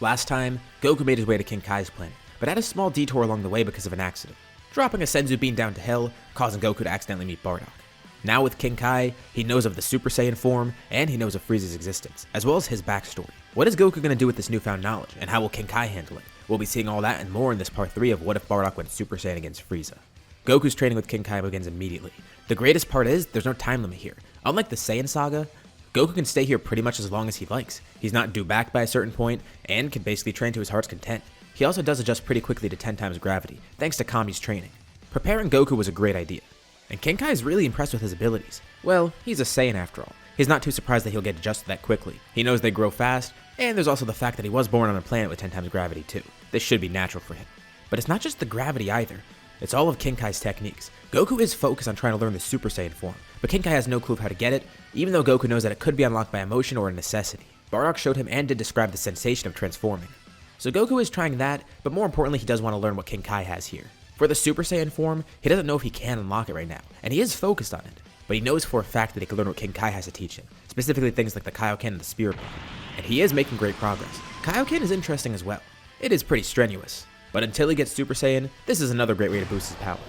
Last time, Goku made his way to King Kai's planet, but had a small detour along the way because of an accident, dropping a Senzu bean down to hell, causing Goku to accidentally meet Bardock. Now with King Kai, he knows of the Super Saiyan form, and he knows of Frieza's existence, as well as his backstory. What is Goku going to do with this newfound knowledge, and how will King Kai handle it? We'll be seeing all that and more in this part 3 of What If Bardock went Super Saiyan against Frieza. Goku's training with King Kai begins immediately. The greatest part is, there's no time limit here. Unlike the Saiyan saga, Goku can stay here pretty much as long as he likes. He's not due back by a certain point, and can basically train to his heart's content. He also does adjust pretty quickly to 10 times gravity, thanks to Kami's training. Preparing Goku was a great idea, and King Kai is really impressed with his abilities. Well, he's a Saiyan after all. He's not too surprised that he'll get adjusted that quickly. He knows they grow fast, and there's also the fact that he was born on a planet with 10 times gravity too. This should be natural for him. But it's not just the gravity either. It's all of King Kai's techniques. Goku is focused on trying to learn the Super Saiyan form, but King Kai has no clue of how to get it, even though Goku knows that it could be unlocked by emotion or a necessity. Bardock showed him and did describe the sensation of transforming. So Goku is trying that, but more importantly he does want to learn what King Kai has here. For the Super Saiyan form, he doesn't know if he can unlock it right now, and he is focused on it, but he knows for a fact that he can learn what King Kai has to teach him, specifically things like the Kaioken and the Spirit Bomb. And he is making great progress. Kaioken is interesting as well. It is pretty strenuous, but until he gets Super Saiyan, this is another great way to boost his power.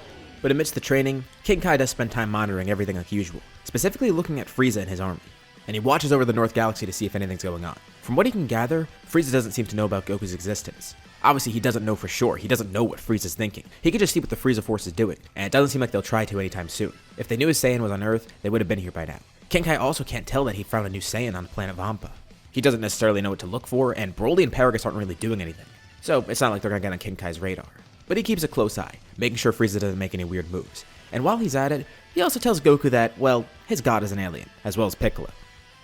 But amidst the training, King Kai does spend time monitoring everything like usual, specifically looking at Frieza and his army. And he watches over the North Galaxy to see if anything's going on. From what he can gather, Frieza doesn't seem to know about Goku's existence. Obviously, he doesn't know for sure. He doesn't know what Frieza's thinking. He can just see what the Frieza force is doing, and it doesn't seem like they'll try to anytime soon. If they knew his Saiyan was on Earth, they would have been here by now. King Kai also can't tell that he found a new Saiyan on planet Vampa. He doesn't necessarily know what to look for, and Broly and Paragus aren't really doing anything. So it's not like they're gonna get on King Kai's radar. But he keeps a close eye, making sure Frieza doesn't make any weird moves. And while he's at it, he also tells Goku that, well, his god is an alien, as well as Piccolo.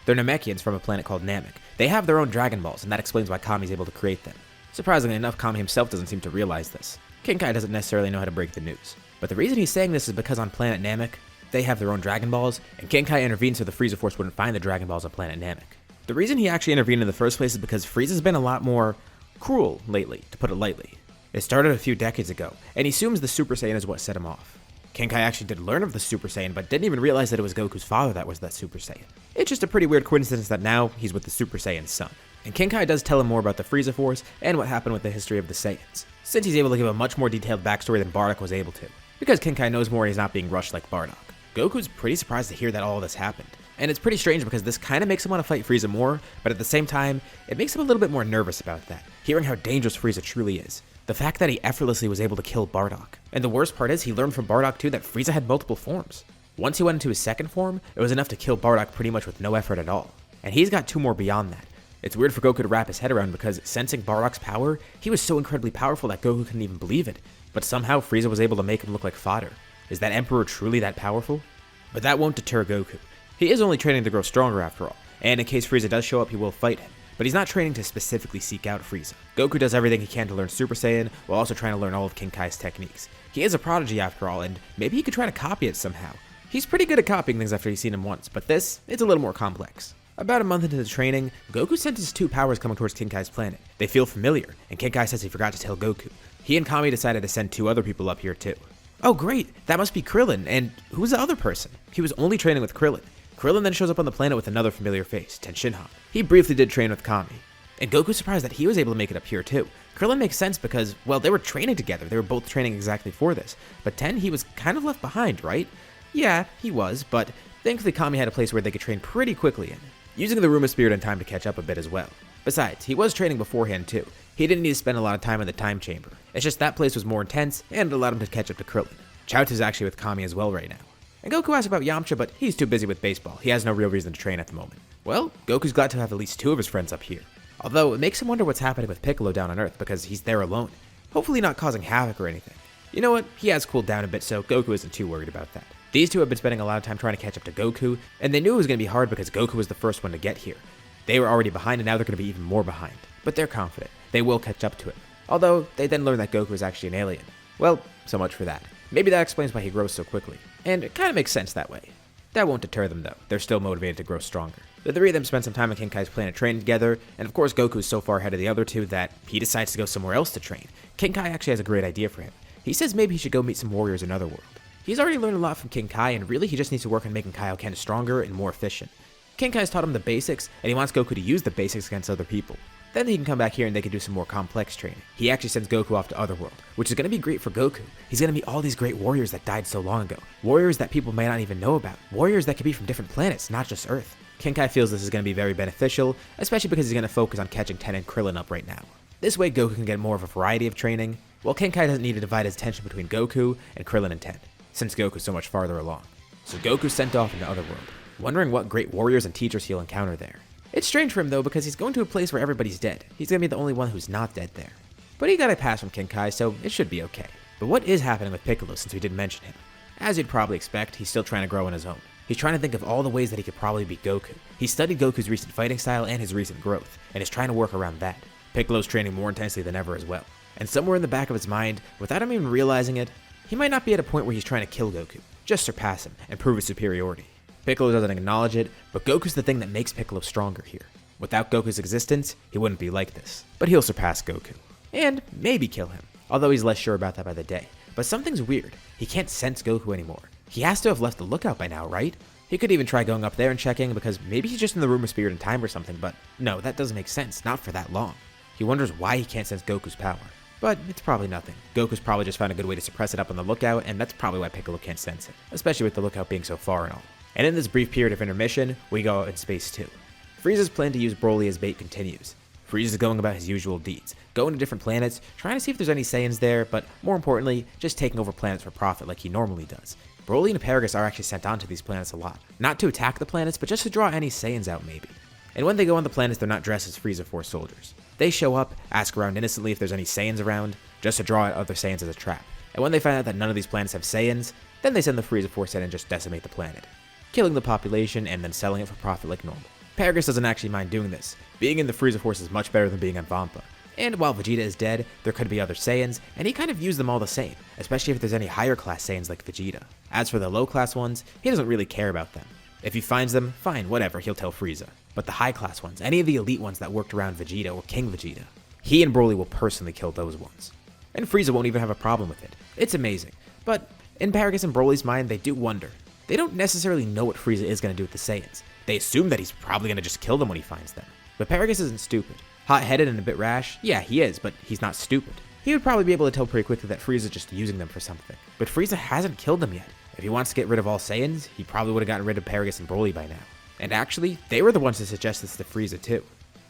They're Namekians from a planet called Namek. They have their own Dragon Balls, and that explains why Kami's able to create them. Surprisingly enough, Kami himself doesn't seem to realize this. King Kai doesn't necessarily know how to break the news. But the reason he's saying this is because on planet Namek, they have their own Dragon Balls, and King Kai intervened so the Frieza Force wouldn't find the Dragon Balls on planet Namek. The reason he actually intervened in the first place is because Frieza's been a lot more cruel lately, to put it lightly. It started a few decades ago, and he assumes the Super Saiyan is what set him off. King Kai actually did learn of the Super Saiyan, but didn't even realize that it was Goku's father that was that Super Saiyan. It's just a pretty weird coincidence that now he's with the Super Saiyan's son. And King Kai does tell him more about the Frieza Force and what happened with the history of the Saiyans, since he's able to give a much more detailed backstory than Bardock was able to. Because King Kai knows more and he's not being rushed like Bardock. Goku's pretty surprised to hear that all of this happened. And it's pretty strange because this kind of makes him want to fight Frieza more, but at the same time, it makes him a little bit more nervous about that, hearing how dangerous Frieza truly is. The fact that he effortlessly was able to kill Bardock. And the worst part is he learned from Bardock too that Frieza had multiple forms. Once he went into his second form, it was enough to kill Bardock pretty much with no effort at all. And he's got 2 more beyond that. It's weird for Goku to wrap his head around because sensing Bardock's power, he was so incredibly powerful that Goku couldn't even believe it. But somehow Frieza was able to make him look like fodder. Is that Emperor truly that powerful? But that won't deter Goku. He is only training to grow stronger after all, and in case Frieza does show up he will fight him. But he's not training to specifically seek out Frieza. Goku does everything he can to learn Super Saiyan, while also trying to learn all of King Kai's techniques. He is a prodigy after all, and maybe he could try to copy it somehow. He's pretty good at copying things after he's seen him once, but this, it's a little more complex. About a month into the training, Goku senses 2 powers coming towards King Kai's planet. They feel familiar, and King Kai says he forgot to tell Goku. He and Kami decided to send 2 other people up here too. Oh great, that must be Krillin, and who's the other person? He was only training with Krillin. Krillin then shows up on the planet with another familiar face, Tenshinhan. He briefly did train with Kami. And Goku's surprised that he was able to make it up here too. Krillin makes sense because, well, they were training together. They were both training exactly for this. But Ten, he was kind of left behind, right? Yeah, he was, but thankfully Kami had a place where they could train pretty quickly in, using the Room of Spirit and time to catch up a bit as well. Besides, he was training beforehand too. He didn't need to spend a lot of time in the time chamber. It's just that place was more intense and it allowed him to catch up to Krillin. Chaozu's actually with Kami as well right now. And Goku asks about Yamcha, but he's too busy with baseball. He has no real reason to train at the moment. Well, Goku's glad to have at least 2 of his friends up here. Although, it makes him wonder what's happening with Piccolo down on Earth because he's there alone. Hopefully not causing havoc or anything. You know what? He has cooled down a bit, so Goku isn't too worried about that. These 2 have been spending a lot of time trying to catch up to Goku, and they knew it was going to be hard because Goku was the first one to get here. They were already behind, and now they're going to be even more behind. But they're confident. They will catch up to it. Although, they then learn that Goku is actually an alien. Well, so much for that. Maybe that explains why he grows so quickly. And it kind of makes sense that way. That won't deter them though. They're still motivated to grow stronger. The 3 of them spend some time on King Kai's planet training together, and of course Goku's so far ahead of the other 2 that he decides to go somewhere else to train. King Kai actually has a great idea for him. He says maybe he should go meet some warriors in Otherworld. He's already learned a lot from King Kai, and really he just needs to work on making Kaioken stronger and more efficient. King Kai's taught him the basics, and he wants Goku to use the basics against other people. Then he can come back here and they can do some more complex training. He actually sends Goku off to Otherworld, which is going to be great for Goku. He's going to meet all these great warriors that died so long ago. Warriors that people may not even know about. Warriors that could be from different planets, not just Earth. King Kai feels this is going to be very beneficial, especially because he's going to focus on catching Ten and Krillin up right now. This way Goku can get more of a variety of training, while King Kai doesn't need to divide his attention between Goku and Krillin and Ten, since Goku's so much farther along. So Goku's sent off into Otherworld, wondering what great warriors and teachers he'll encounter there. It's strange for him though because he's going to a place where everybody's dead. He's going to be the only one who's not dead there. But he got a pass from King Kai, so it should be okay. But what is happening with Piccolo since we didn't mention him? As you'd probably expect, he's still trying to grow on his own. He's trying to think of all the ways that he could probably beat Goku. He studied Goku's recent fighting style and his recent growth, and is trying to work around that. Piccolo's training more intensely than ever as well. And somewhere in the back of his mind, without him even realizing it, he might not be at a point where he's trying to kill Goku, just surpass him and prove his superiority. Piccolo doesn't acknowledge it, but Goku's the thing that makes Piccolo stronger here. Without Goku's existence, he wouldn't be like this. But he'll surpass Goku. And maybe kill him, although he's less sure about that by the day. But something's weird. He can't sense Goku anymore. He has to have left the lookout by now, right? He could even try going up there and checking because maybe he's just in the room of spirit and time or something, but no, that doesn't make sense, not for that long. He wonders why he can't sense Goku's power. But it's probably nothing. Goku's probably just found a good way to suppress it up on the lookout, and that's probably why Piccolo can't sense it, especially with the lookout being so far and all. And in this brief period of intermission, we go out in space too. Frieza's plan to use Broly as bait continues. Frieza's going about his usual deeds, going to different planets, trying to see if there's any Saiyans there, but more importantly, just taking over planets for profit like he normally does. Broly and Paragus are actually sent onto these planets a lot. Not to attack the planets, but just to draw any Saiyans out maybe. And when they go on the planets, they're not dressed as Frieza Force soldiers. They show up, ask around innocently if there's any Saiyans around, just to draw out other Saiyans as a trap. And when they find out that none of these planets have Saiyans, then they send the Frieza Force in and just decimate the planet, killing the population and then selling it for profit like normal. Paragus doesn't actually mind doing this. Being in the Frieza Force is much better than being on Vampa. And while Vegeta is dead, there could be other Saiyans, and he kind of views them all the same, especially if there's any higher class Saiyans like Vegeta. As for the low class ones, he doesn't really care about them. If he finds them, fine, whatever, he'll tell Frieza. But the high class ones, any of the elite ones that worked around Vegeta or King Vegeta, he and Broly will personally kill those ones. And Frieza won't even have a problem with it. It's amazing. But in Paragus and Broly's mind, they do wonder. They don't necessarily know what Frieza is going to do with the Saiyans. They assume that he's probably going to just kill them when he finds them. But Paragus isn't stupid. Hot-headed and a bit rash? Yeah, he is, but he's not stupid. He would probably be able to tell pretty quickly that Frieza's just using them for something. But Frieza hasn't killed them yet. If he wants to get rid of all Saiyans, he probably would have gotten rid of Paragus and Broly by now. And actually, they were the ones to suggest this to Frieza too.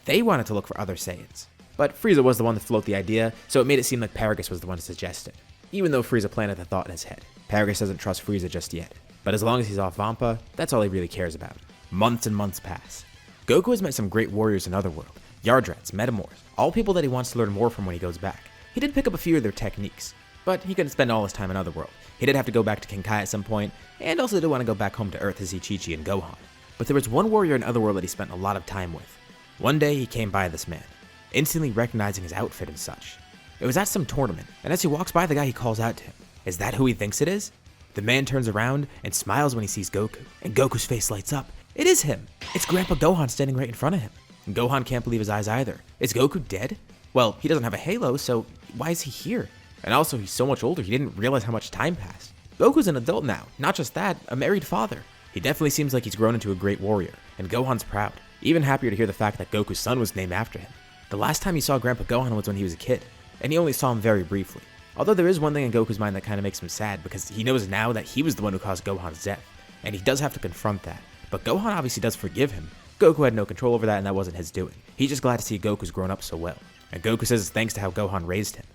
They wanted to look for other Saiyans. But Frieza was the one to float the idea, so it made it seem like Paragus was the one to suggest it. Even though Frieza planted the thought in his head. Paragus doesn't trust Frieza just yet. But as long as he's off Vampa, that's all he really cares about. Months and months pass. Goku has met some great warriors in Otherworld. Yardrats, Metamors, all people that he wants to learn more from when he goes back. He did pick up a few of their techniques, but he couldn't spend all his time in Otherworld. He did have to go back to King Kai at some point, and also did want to go back home to Earth to see Chi-Chi and Gohan. But there was one warrior in Otherworld that he spent a lot of time with. One day he came by this man, instantly recognizing his outfit and such. It was at some tournament, and as he walks by the guy, he calls out to him. Is that who he thinks it is? The man turns around and smiles when he sees Goku, and Goku's face lights up. It is him! It's Grandpa Gohan standing right in front of him. And Gohan can't believe his eyes either. Is Goku dead? Well, he doesn't have a halo, so why is he here? And also, he's so much older, he didn't realize how much time passed. Goku's an adult now, not just that, a married father. He definitely seems like he's grown into a great warrior, and Gohan's proud. Even happier to hear the fact that Goku's son was named after him. The last time he saw Grandpa Gohan was when he was a kid, and he only saw him very briefly. Although there is one thing in Goku's mind that kind of makes him sad, because he knows now that he was the one who caused Gohan's death, and he does have to confront that. But Gohan obviously does forgive him. Goku had no control over that, and that wasn't his doing. He's just glad to see Goku's grown up so well. And Goku says it's thanks to how Gohan raised him.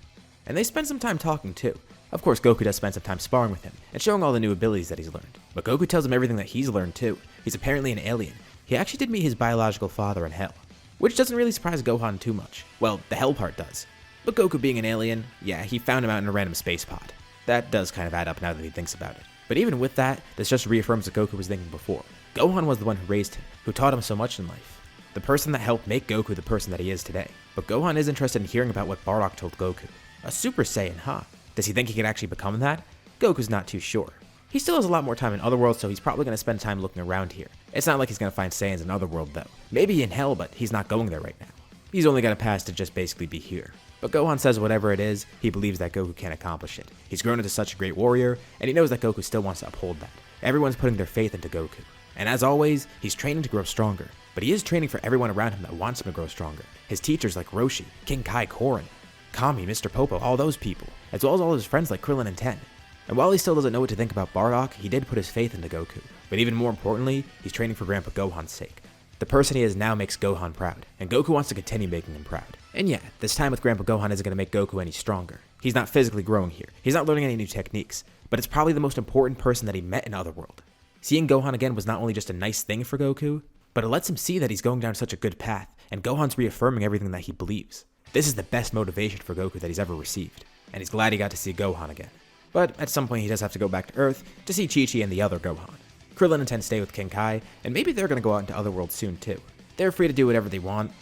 And they spend some time talking too. Of course, Goku does spend some time sparring with him, and showing all the new abilities that he's learned. But Goku tells him everything that he's learned too. He's apparently an alien. He actually did meet his biological father in Hell, which doesn't really surprise Gohan too much. Well, the Hell part does. But Goku being an alien, yeah, he found him out in a random space pod. That does kind of add up now that he thinks about it. But even with that, this just reaffirms what Goku was thinking before. Gohan was the one who raised him, who taught him so much in life. The person that helped make Goku the person that he is today. But Gohan is interested in hearing about what Bardock told Goku. A Super Saiyan, huh? Does he think he could actually become that? Goku's not too sure. He still has a lot more time in Otherworld, so he's probably going to spend time looking around here. It's not like he's going to find Saiyans in Otherworld though. Maybe in Hell, but he's not going there right now. He's only got a pass to just basically be here. But Gohan says whatever it is, he believes that Goku can accomplish it. He's grown into such a great warrior, and he knows that Goku still wants to uphold that. Everyone's putting their faith into Goku. And as always, he's training to grow stronger. but he is training for everyone around him that wants him to grow stronger. His teachers like Roshi, King Kai, Korin, Kami, Mr. Popo, all those people, as well as all his friends like Krillin and Ten. And while he still doesn't know what to think about Bardock, he did put his faith into Goku. But even more importantly, he's training for Grandpa Gohan's sake. The person he is now makes Gohan proud, and Goku wants to continue making him proud. And yeah, this time with Grandpa Gohan isn't going to make Goku any stronger. He's not physically growing here. He's not learning any new techniques, but it's probably the most important person that he met in Otherworld. Seeing Gohan again was not only just a nice thing for Goku, but it lets him see that he's going down such a good path, and Gohan's reaffirming everything that he believes. This is the best motivation for Goku that he's ever received, and he's glad he got to see Gohan again. But at some point he does have to go back to Earth to see Chi-Chi and the other Gohan. Krillin and Ten stay with King Kai, and maybe they're going to go out into Otherworld soon too. They're free to do whatever they want,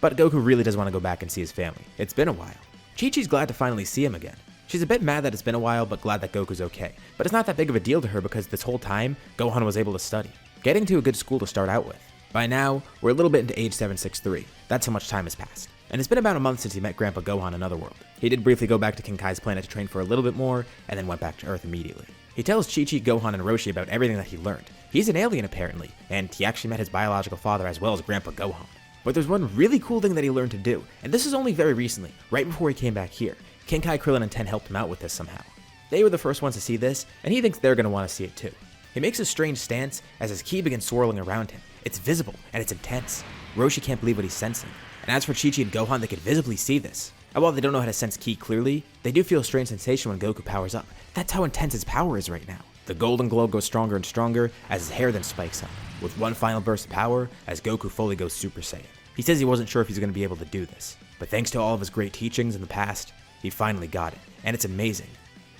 but Goku really does want to go back and see his family. It's been a while. Chi-Chi's glad to finally see him again. She's a bit mad that it's been a while, but glad that Goku's okay. But it's not that big of a deal to her because this whole time, Gohan was able to study, getting to a good school to start out with. By now, we're a little bit into age 763. That's how much time has passed. And it's been about a month since he met Grandpa Gohan in Otherworld. He did briefly go back to King Kai's planet to train for a little bit more, and then went back to Earth immediately. He tells Chi-Chi, Gohan, and Roshi about everything that he learned. He's an alien apparently, and he actually met his biological father as well as Grandpa Gohan. But there's one really cool thing that he learned to do, and this is only very recently, right before he came back here. King Kai, Krillin, and Ten helped him out with this somehow. They were the first ones to see this, and he thinks they're going to want to see it too. He makes a strange stance as his ki begins swirling around him. It's visible, and it's intense. Roshi can't believe what he's sensing. And as for Chi-Chi and Gohan, they can visibly see this. And while they don't know how to sense ki clearly, they do feel a strange sensation when Goku powers up. That's how intense his power is right now. The golden glow goes stronger and stronger as his hair then spikes up, with one final burst of power as Goku fully goes Super Saiyan. He says he wasn't sure if he's going to be able to do this, but thanks to all of his great teachings in the past, he finally got it, and it's amazing.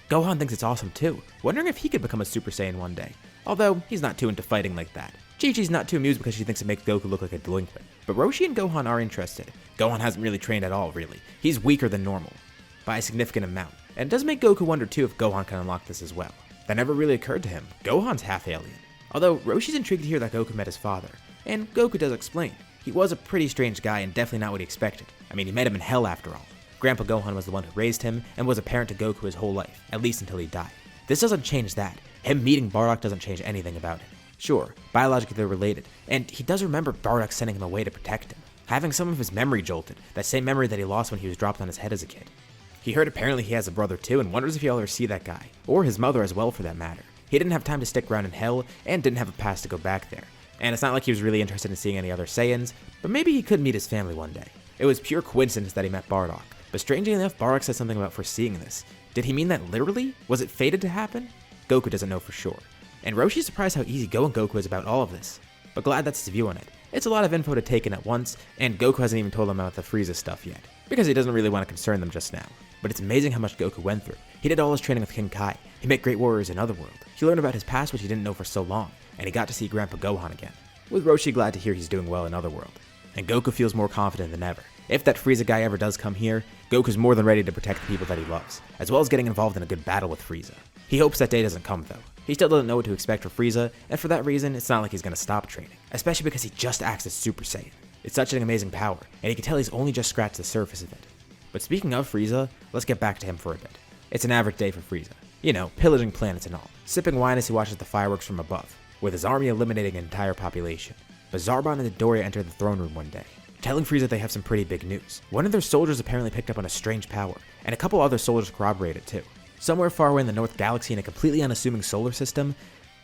Gohan thinks it's awesome too, wondering if he could become a Super Saiyan one day, although he's not too into fighting like that. Chi-Chi's not too amused because she thinks it makes Goku look like a delinquent, but Roshi and Gohan are interested. Gohan hasn't really trained at all, really. He's weaker than normal, by a significant amount, and it does make Goku wonder too if Gohan can unlock this as well. That never really occurred to him. Gohan's half alien. Although Roshi's intrigued to hear that Goku met his father, and Goku does explain. He was a pretty strange guy and definitely not what he expected. I mean, he met him in hell after all. Grandpa Gohan was the one who raised him and was a parent to Goku his whole life, at least until he died. This doesn't change that. Him meeting Bardock doesn't change anything about it. Sure, biologically they're related, and he does remember Bardock sending him away to protect him, having some of his memory jolted, that same memory that he lost when he was dropped on his head as a kid. He heard apparently he has a brother too and wonders if he'll ever see that guy, or his mother as well for that matter. He didn't have time to stick around in hell, and didn't have a past to go back there. And it's not like he was really interested in seeing any other Saiyans, but maybe he could meet his family one day. It was pure coincidence that he met Bardock, but strangely enough, Bardock said something about foreseeing this. Did he mean that literally? Was it fated to happen? Goku doesn't know for sure. And Roshi's surprised how easy going Goku is about all of this, but glad that's his view on it. It's a lot of info to take in at once, and Goku hasn't even told him about the Frieza stuff yet, because he doesn't really want to concern them just now. But it's amazing how much Goku went through. He did all his training with King Kai. He met great warriors in Otherworld. He learned about his past, which he didn't know for so long, and he got to see Grandpa Gohan again. With Roshi glad to hear he's doing well in Otherworld. And Goku feels more confident than ever. If that Frieza guy ever does come here, Goku's more than ready to protect the people that he loves, as well as getting involved in a good battle with Frieza. He hopes that day doesn't come though. He still doesn't know what to expect for Frieza, and for that reason, it's not like he's going to stop training, especially because he just acts as Super Saiyan. It's such an amazing power, and you can tell he's only just scratched the surface of it. But speaking of Frieza, let's get back to him for a bit. It's an average day for Frieza. You know, pillaging planets and all, sipping wine as he watches the fireworks from above, with his army eliminating an entire population. But Zarbon and Dodoria enter the throne room one day, telling Frieza they have some pretty big news. One of their soldiers apparently picked up on a strange power, and a couple other soldiers corroborate it too. Somewhere far away in the North Galaxy in a completely unassuming solar system,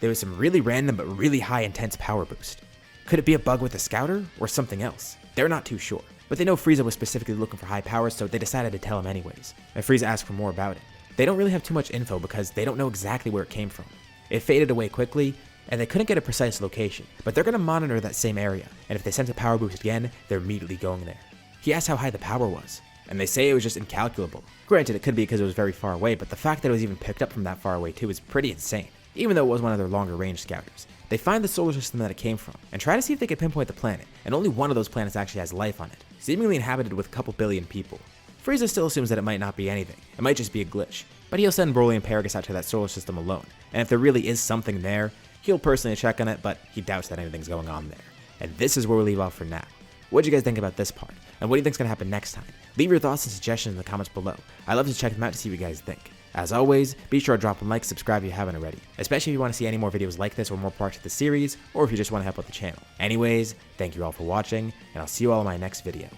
there was some really random but really high intense power boost. Could it be a bug with the scouter, or something else? They're not too sure, but they know Frieza was specifically looking for high powers, so they decided to tell him anyways, and Frieza asked for more about it. They don't really have too much info because they don't know exactly where it came from. It faded away quickly, and they couldn't get a precise location, but they're going to monitor that same area, and if they sense a power boost again, they're immediately going there. He asked how high the power was, and they say it was just incalculable. Granted, it could be because it was very far away, but the fact that it was even picked up from that far away too is pretty insane, even though it was one of their longer range scouters. They find the solar system that it came from, and try to see if they can pinpoint the planet, and only one of those planets actually has life on it, seemingly inhabited with a couple billion people. Frieza still assumes that it might not be anything, it might just be a glitch, but he'll send Broly and Paragus out to that solar system alone, and if there really is something there, he'll personally check on it, but he doubts that anything's going on there. And this is where we leave off for now. What do you guys think about this part? And what do you think's going to happen next time? Leave your thoughts and suggestions in the comments below. I love to check them out to see what you guys think. As always, be sure to drop a like, subscribe if you haven't already, especially if you want to see any more videos like this or more parts of the series, or if you just want to help out the channel. Anyways, thank you all for watching, and I'll see you all in my next video.